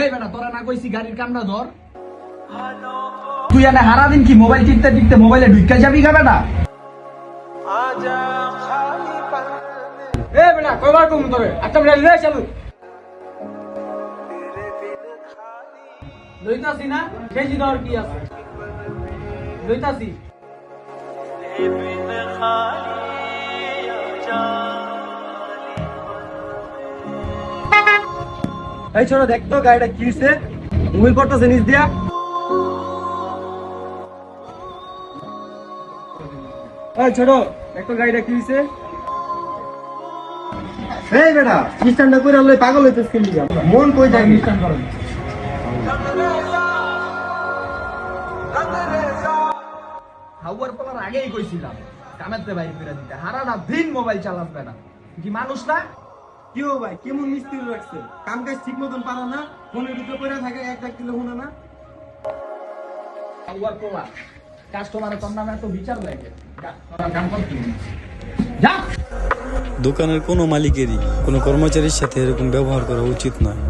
এই বেটা তোরা না কইছি গাড়ির কামটা ধর। তুই এনে সারাদিন কি মোবাইল টিপতে টিপতে মোবাইলে ঢুকে যাবি গা বেটা? বেটা কয়বার কম তোরে আচ্ছা বেটা লয়ে চালু লইতাছি না বেশি দর কি আছে লইতাছি এই ছোট দেখ তো গাড়িটা কি হইছে মোবাইল করতেছে নিচ দিয়া এই ছোট দেখ তো গাড়িটা কি হইছে এই বেটা স্ট্যান্ড করে লই পাগল হইতেছ কেন দিগা মন কই যায় স্ট্যান্ড করো হাওয়ার পলার আগেই কইছিলাম কামেতে বাইর করে দিতে, হারাটা দিন মোবাইল চালাবে না কি মানুষ না? কি হো ভাই কেমন মিস্ত্রি রাখছে কাম কাজ ঠিক মতন পারো না ফোনের ভিতরে পড়ে থাকে এক এক কিলো হুনা না হাওয়ার পোলা কাস্টমারের তোর নামে এত বিচার লাগে কাম করতে যা। দোকানের কোনো মালিকেরই কোনো কর্মচারীর সাথে এরকম ব্যবহার করা উচিত নয়।